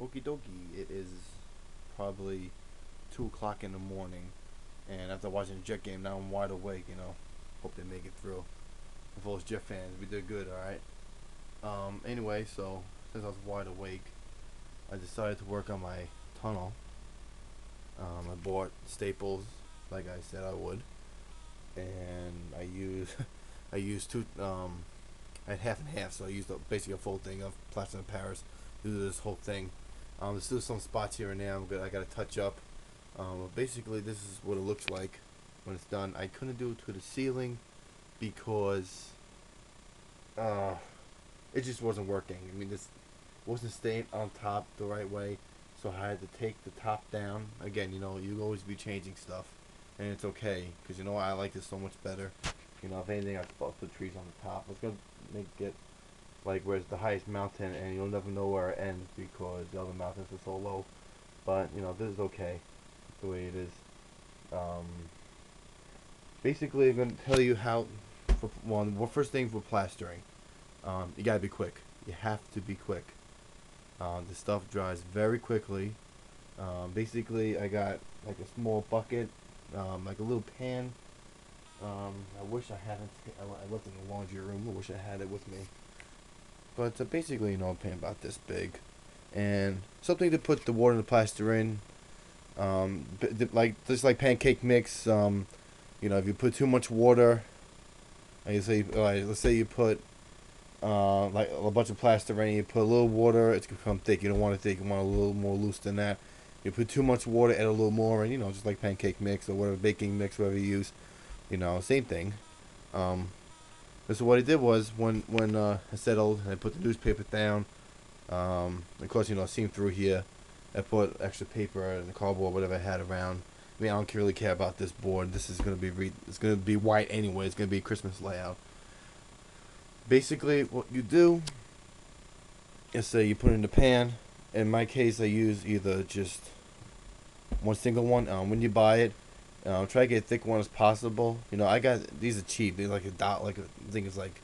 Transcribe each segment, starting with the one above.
Okie dokie. It is probably 2 o'clock in the morning, and after watching the Jet game, now I'm wide awake. Hope they make it through. For those Jet fans, we did good. All right. Anyway, so since I was wide awake, I decided to work on my tunnel. I bought staples, like I said I would, and I used I used two. I had half and half, so I used basically a full thing of plaster of Paris to do this whole thing. There's still some spots here and there I got to touch up. But basically, this is what it looks like when it's done. I couldn't do it to the ceiling because uh, it just wasn't working. I mean, this wasn't staying on top the right way, so I had to take the top down. Again, you always be changing stuff, and it's okay because I like this so much better. If anything, I'd put trees on the top. It's gonna make it like where's the highest mountain, and you'll never know where it ends because the other mountains are so low. But this is okay, the way it is. Um, Basically, I'm gonna tell you how. Well, first thing for plastering, you gotta be quick. You have to be quick. The stuff dries very quickly. Basically, I got like a small bucket, like a little pan. I wish I hadn't. I left it in the laundry room. I wish I had it with me. But basically, a pan about this big, and something to put the water and the plaster in. Like just like pancake mix. If you put too much water, let's say you put like a bunch of plaster in, you put a little water, it's gonna become thick. You don't want it thick. You want a little more loose than that. You put too much water, add a little more, and just like pancake mix or whatever baking mix, whatever you use. Same thing. Um, so what I did was when I settled, I put the newspaper down. Of course, I seen through here. I put extra paper and the cardboard, whatever I had around. I mean, I don't really care about this board. This is gonna be it's gonna be white anyway. It's gonna be a Christmas layout. Basically, what you do is say you put it in the pan. In my case, I use either just one single one. When you buy it, try to get a thick one as possible. I got these are cheap. They're like a dot. I think it's like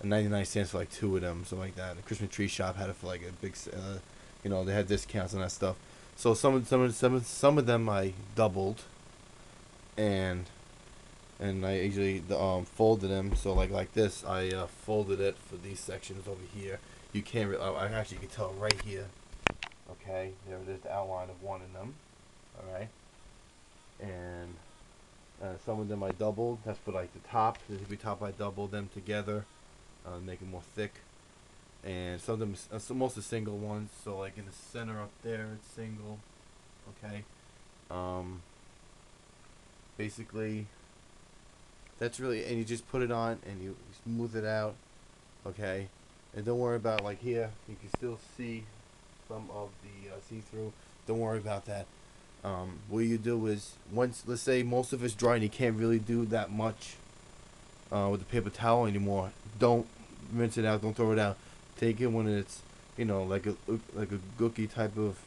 99 cents for like two of them, something like that. The Christmas tree shop had it for like a big. They had discounts and that stuff. So some of them I doubled, and I usually folded them. So like this, I folded it for these sections over here. You can't. I actually can tell right here. Okay, there's the outline of one of them. All right, and some of them I doubled. That's for like the top. The tippy top I doubled them together, make it more thick. And some of them, most of the single ones. So like in the center up there, it's single. Okay. Um. Basically, that's really, and you just put it on and you smooth it out. Okay. And don't worry about like here. You can still see some of the see-through. Don't worry about that. What you do is once, let's say most of it's dry and you can't really do that much with the paper towel anymore. Don't rinse it out. Don't throw it out. Take it when it's like a gooky type of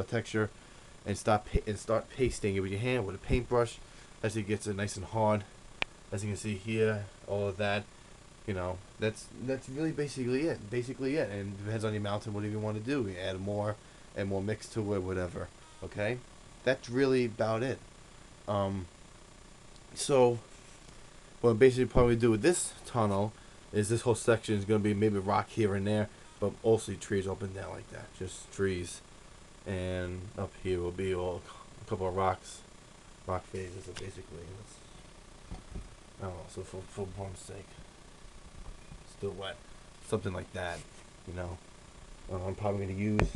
texture, and start pasting it with your hand with a paintbrush as it gets it nice and hard. As you can see here, all of that. That's really basically it. And it depends on your mountain, whatever you want to do. You add more and more mix to it, whatever. Okay, that's really about it. So what I'm basically probably do with this tunnel is this whole section is going to be maybe rock here and there, but also trees up and down like that, just trees. And up here will be a couple of rock phases. So basically, I don't know. So for form's sake, still wet, something like that. I'm probably going to use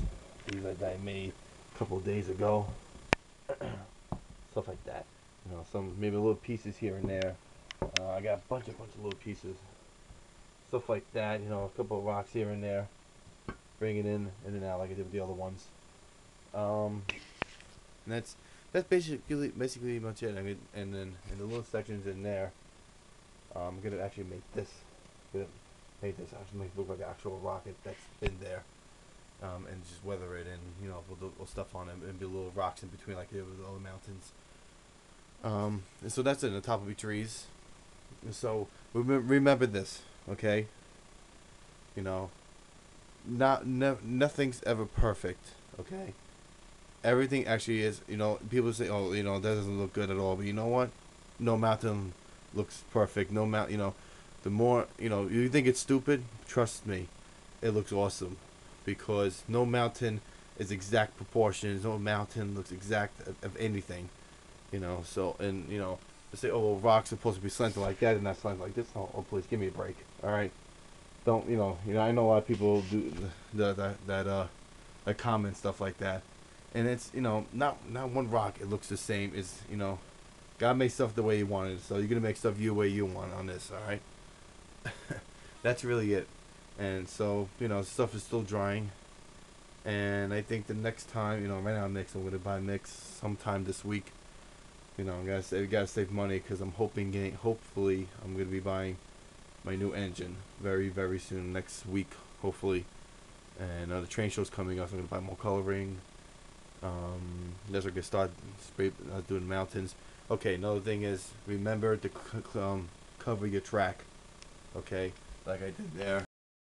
these that I made a couple of days ago. Stuff like that. Some maybe little pieces here and there. I got a bunch of little pieces. Stuff like that, a couple of rocks here and there. Bring it in and out like I did with the other ones. And that's basically much it. I mean, and then in the little sections in there, I'm gonna actually make this. Make this actually make it look like an actual rocket that's been there. And just weather it, and we'll stuff on it, and be little rocks in between like they with all the mountains. And so that's it. The top will be trees. And so remember this, okay? Nothing's ever perfect, Okay, everything actually is. People say, "Oh, that doesn't look good at all," but you know what? No mountain looks perfect. No mount, the more you think it's stupid. Trust me, it looks awesome, because no mountain is exact proportions. No mountain looks exact of anything. So, and they say, "Oh, well, rock's supposed to be slanted like that and not slanted like this." Oh, please give me a break. All right, don't I know a lot of people do that comment stuff like that, and it's not one rock. It looks the same. Is God makes stuff the way He wanted, so you're gonna make stuff the way you want on this. All right, that's really it. And so stuff is still drying, and I think the next time right now I'm gonna buy mix sometime this week. Gotta save money, because I'm hopefully I'm gonna be buying my new engine very very soon, next week hopefully. And the train show's coming up, so I'm gonna buy more coloring. That's where I can start doing mountains. Okay, another thing is, remember to cover your track. Okay, like I did there.